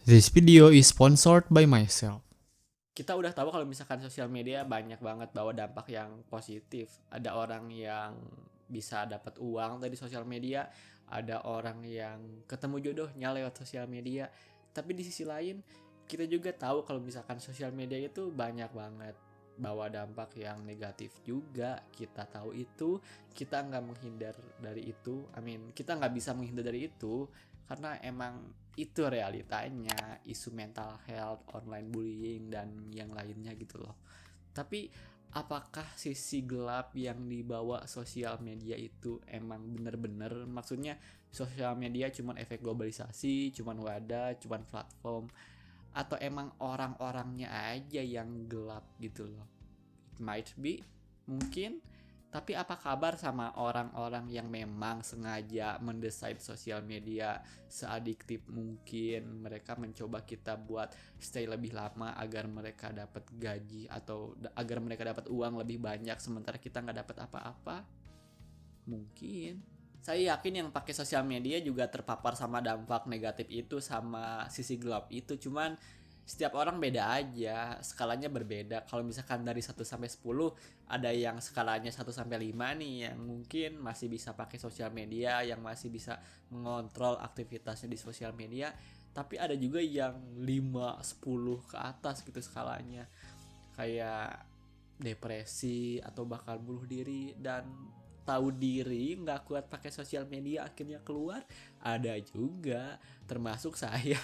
This video is sponsored by myself. Kita udah tahu kalau misalkan sosial media banyak banget bawa dampak yang positif. Ada orang yang bisa dapat uang dari sosial media, ada orang yang ketemu jodohnya lewat sosial media. Tapi di sisi lain, kita juga tahu kalau misalkan sosial media itu banyak banget bawa dampak yang negatif juga. Kita tahu itu, kita nggak menghindar dari itu. Kita nggak bisa menghindar dari itu karena emang itu realitanya, isu mental health, online bullying dan yang lainnya gitu loh. Tapi apakah sisi gelap yang dibawa sosial media itu emang bener-bener, maksudnya sosial media cuman efek globalisasi, cuman wadah, cuman platform, atau emang orang-orangnya aja yang gelap gitu loh? It might be, mungkin. Tapi apa kabar sama orang-orang yang memang sengaja mendesain sosial media seadiktif mungkin? Mereka mencoba kita buat stay lebih lama agar mereka dapat gaji atau agar mereka dapat uang lebih banyak sementara kita nggak dapat apa-apa. Mungkin. Saya yakin yang pakai sosial media juga terpapar sama dampak negatif itu, sama sisi gelap itu. Cuman setiap orang beda aja, skalanya berbeda. Kalau misalkan dari 1 sampai 10, ada yang skalanya 1 sampai 5 nih, yang mungkin masih bisa pakai sosial media, yang masih bisa mengontrol aktivitasnya di sosial media. Tapi ada juga yang 5 10 ke atas gitu skalanya. Kayak depresi atau bahkan bunuh diri, dan tahu diri nggak kuat pakai sosial media akhirnya keluar. Ada juga, termasuk saya.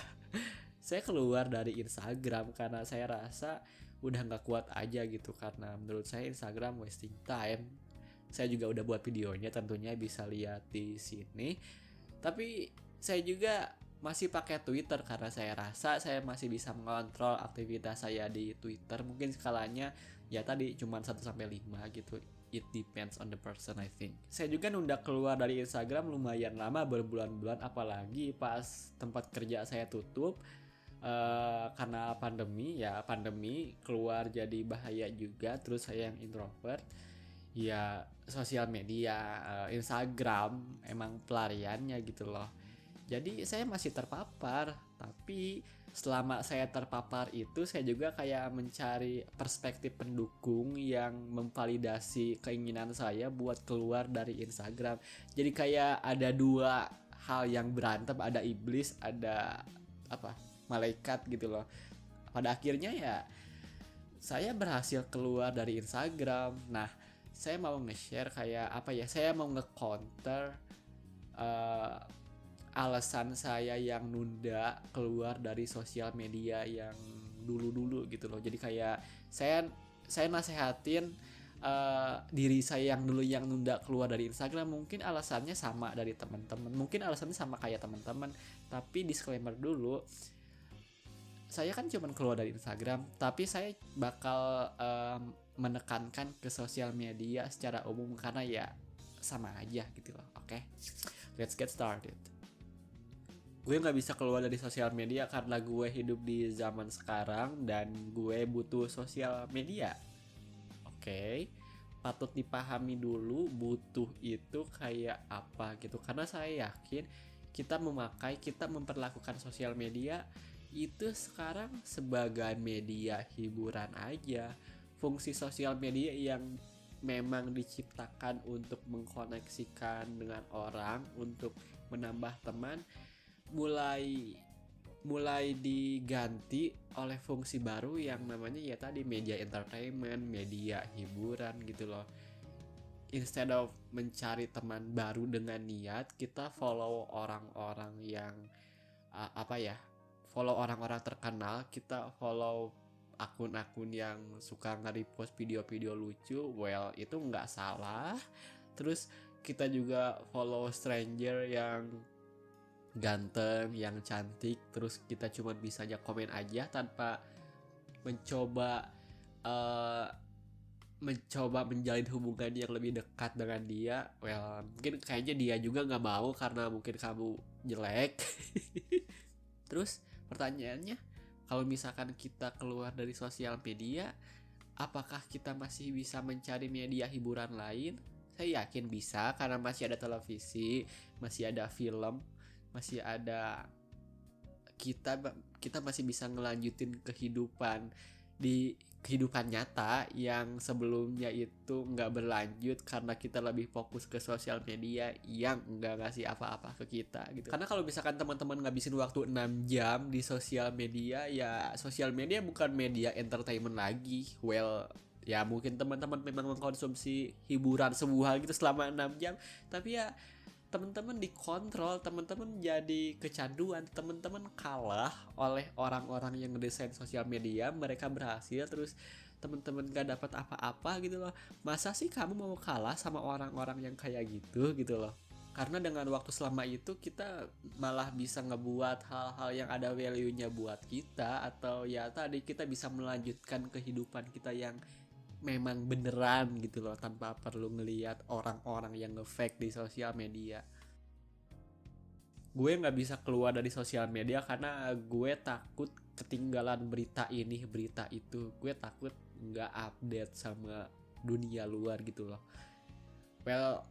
Saya keluar dari Instagram karena saya rasa udah nggak kuat aja gitu, karena menurut saya Instagram wasting time. Saya juga udah buat videonya, tentunya bisa lihat di sini. Tapi saya juga masih pakai Twitter karena saya rasa saya masih bisa mengontrol aktivitas saya di Twitter. Mungkin skalanya ya tadi cuma 1 sampai 5 gitu. It depends on the person, I think. Saya juga nunda keluar dari Instagram lumayan lama, berbulan-bulan, apalagi pas tempat kerja saya tutup. Karena pandemi keluar jadi bahaya juga. Terus saya yang introvert, ya sosial media, Instagram emang pelariannya gitu loh. Jadi saya masih terpapar, tapi selama saya terpapar itu saya juga kayak mencari perspektif pendukung yang memvalidasi keinginan saya buat keluar dari Instagram. Jadi kayak ada dua hal yang berantem, ada iblis, ada apa? Malaikat gitu loh. Pada akhirnya ya saya berhasil keluar dari Instagram. Nah, saya mau nge-share kayak apa ya? Saya mau nge-counter uh, alasan saya yang nunda keluar dari sosial media yang dulu-dulu gitu loh. Jadi kayak saya nasehatin diri saya yang dulu yang nunda keluar dari Instagram. Mungkin alasannya sama dari teman-teman, mungkin alasannya sama kayak teman-teman, tapi disclaimer dulu, saya kan cuma keluar dari Instagram, tapi saya bakal menekankan ke sosial media secara umum karena ya sama aja gitu loh. Oke, let's get started. Gue nggak bisa keluar dari sosial media karena gue hidup di zaman sekarang dan gue butuh sosial media. Oke, patut dipahami dulu butuh itu kayak apa gitu, karena saya yakin kita memperlakukan sosial media itu sekarang sebagai media hiburan aja. Fungsi sosial media yang memang diciptakan untuk mengkoneksikan dengan orang, untuk menambah teman, mulai mulai diganti oleh fungsi baru yang namanya ya tadi media entertainment, media hiburan gitu loh. Instead of mencari teman baru dengan niat, kita follow orang-orang yang apa ya? Follow orang-orang terkenal, kita follow akun-akun yang suka nge-repost video-video lucu. Well, itu nggak salah. Terus kita juga follow stranger yang ganteng, yang cantik, terus kita cuma bisa aja komen aja tanpa mencoba uh, mencoba menjalin hubungan yang lebih dekat dengan dia. Well, mungkin kayaknya dia juga nggak mau karena mungkin kamu jelek. Terus pertanyaannya, kalau misalkan kita keluar dari sosial media, apakah kita masih bisa mencari media hiburan lain? Saya yakin bisa, karena masih ada televisi, masih ada film, masih ada kita masih bisa ngelanjutin kehidupan nyata yang sebelumnya itu nggak berlanjut karena kita lebih fokus ke sosial media yang nggak ngasih apa-apa ke kita gitu. Karena kalau misalkan teman-teman ngabisin waktu 6 jam di sosial media, ya sosial media bukan media entertainment lagi. Well, ya mungkin teman-teman memang mengkonsumsi hiburan sebuah gitu selama 6 jam, tapi ya teman-teman dikontrol, teman-teman jadi kecanduan, teman-teman kalah oleh orang-orang yang ngedesain sosial media. Mereka berhasil, terus teman-teman gak dapat apa-apa gitu loh. Masa sih kamu mau kalah sama orang-orang yang kayak gitu loh. Karena dengan waktu selama itu kita malah bisa ngebuat hal-hal yang ada value-nya buat kita, atau ya tadi kita bisa melanjutkan kehidupan kita yang memang beneran gitu loh, tanpa perlu ngelihat orang-orang yang nge-fake di sosial media. Gue nggak bisa keluar dari sosial media karena gue takut ketinggalan berita ini berita itu. Gue takut nggak update sama dunia luar gitu loh. Well,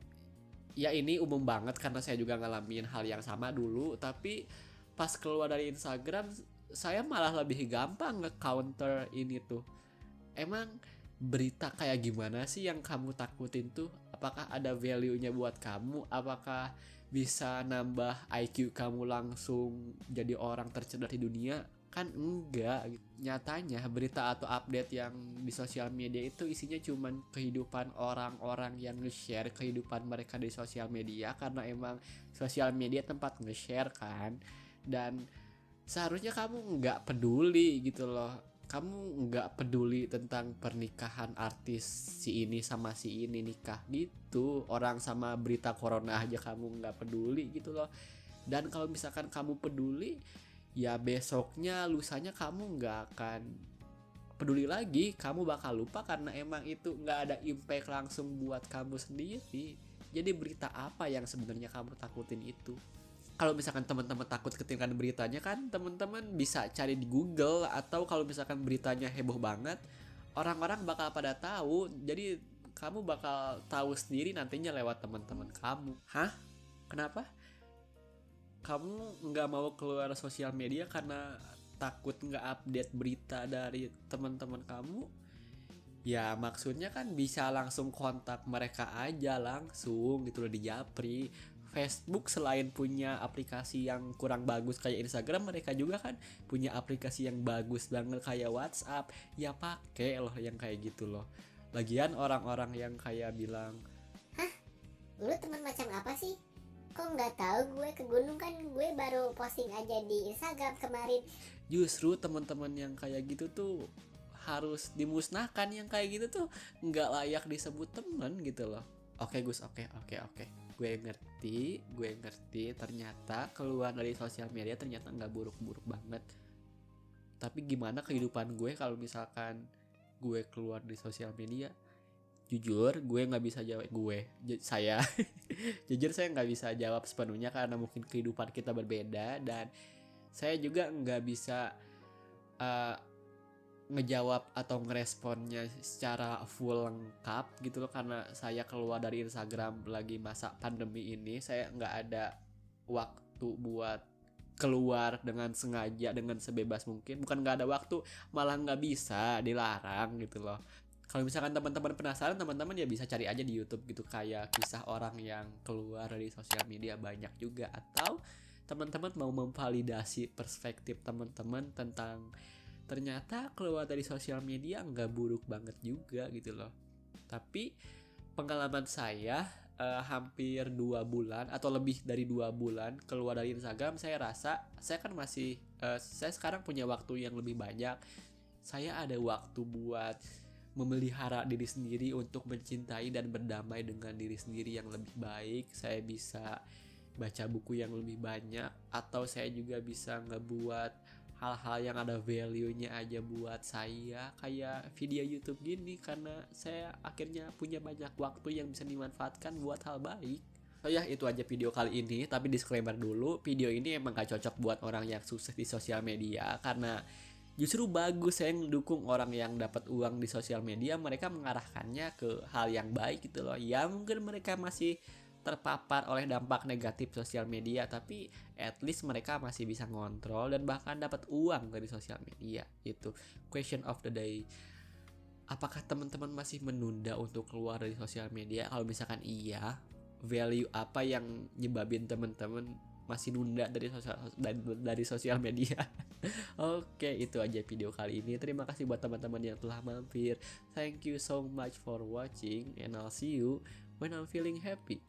ya ini umum banget karena saya juga ngalamin hal yang sama dulu. Tapi pas keluar dari Instagram, saya malah lebih gampang nge-counter ini tuh. Emang berita kayak gimana sih yang kamu takutin tuh? Apakah ada value-nya buat kamu? Apakah bisa nambah IQ kamu langsung jadi orang tercerdas di dunia? Kan enggak. Nyatanya berita atau update yang di sosial media itu isinya cuman kehidupan orang-orang yang nge-share kehidupan mereka di sosial media, karena emang sosial media tempat nge-share kan. Dan seharusnya kamu nggak peduli gitu loh. Kamu nggak peduli tentang pernikahan artis si ini sama si ini nikah gitu. Orang sama berita corona aja kamu nggak peduli gitu loh. Dan kalau misalkan kamu peduli, ya besoknya lusanya kamu nggak akan peduli lagi. Kamu bakal lupa karena emang itu nggak ada impact langsung buat kamu sendiri. Jadi berita apa yang sebenarnya kamu takutin itu? Kalau misalkan teman-teman takut ketinggalan beritanya, kan teman-teman bisa cari di Google, atau kalau misalkan beritanya heboh banget, orang-orang bakal pada tahu. Jadi kamu bakal tahu sendiri nantinya lewat teman-teman kamu. Hah? Kenapa? Kamu nggak mau keluar sosial media karena takut nggak update berita dari teman-teman kamu? Ya maksudnya kan bisa langsung kontak mereka aja langsung gitu loh di Japri. Facebook selain punya aplikasi yang kurang bagus kayak Instagram, mereka juga kan punya aplikasi yang bagus banget kayak WhatsApp. Ya pakai loh yang kayak gitu loh. Lagian orang-orang yang kayak bilang, "Hah? Lu teman macam apa sih? Kok nggak tahu gue ke gunung? Kan gue baru posting aja di Instagram kemarin." justru teman-teman yang kayak gitu tuh harus dimusnahkan. Yang kayak gitu tuh nggak layak disebut teman gitu loh. Oke Gus, oke. Gue ngerti. Ternyata keluar dari sosial media ternyata nggak buruk-buruk banget. Tapi gimana kehidupan gue kalau misalkan gue keluar dari sosial media? Jujur, gue nggak bisa jawab. Saya jujur saya nggak bisa jawab sepenuhnya karena mungkin kehidupan kita berbeda, dan saya juga nggak bisa uh, ngejawab atau ngeresponnya secara full lengkap gitu loh, karena saya keluar dari Instagram lagi masa pandemi ini. Saya nggak ada waktu buat keluar dengan sengaja, dengan sebebas mungkin. Bukan nggak ada waktu, malah nggak bisa, dilarang gitu loh. Kalau misalkan teman-teman penasaran, teman-teman ya bisa cari aja di YouTube gitu, kayak kisah orang yang keluar dari sosial media banyak juga. Atau teman-teman mau memvalidasi perspektif teman-teman tentang ternyata keluar dari sosial media nggak buruk banget juga gitu loh. Tapi pengalaman saya hampir 2 bulan atau lebih dari 2 bulan keluar dari Instagram, saya rasa saya kan masih saya sekarang punya waktu yang lebih banyak. Saya ada waktu buat memelihara diri sendiri untuk mencintai dan berdamai dengan diri sendiri yang lebih baik. Saya bisa baca buku yang lebih banyak, atau saya juga bisa ngebuat hal-hal yang ada value-nya aja buat saya, kayak video YouTube gini, karena saya akhirnya punya banyak waktu yang bisa dimanfaatkan buat hal baik. Oh ya, itu aja video kali ini. Tapi disclaimer dulu, video ini emang gak cocok buat orang yang sukses di sosial media, karena justru bagus saya ngedukung orang yang dapat uang di sosial media. Mereka mengarahkannya ke hal yang baik gitu loh. Ya mungkin mereka masih terpapar oleh dampak negatif sosial media, tapi at least mereka masih bisa ngontrol dan bahkan dapat uang dari sosial media. Itu question of the day. Apakah teman-teman masih menunda untuk keluar dari sosial media? Kalau misalkan iya, value apa yang nyebabin teman-teman masih nunda dari sosial media? Oke, itu aja video kali ini. Terima kasih buat teman-teman yang telah mampir. Thank you so much for watching and I'll see you when I'm feeling happy.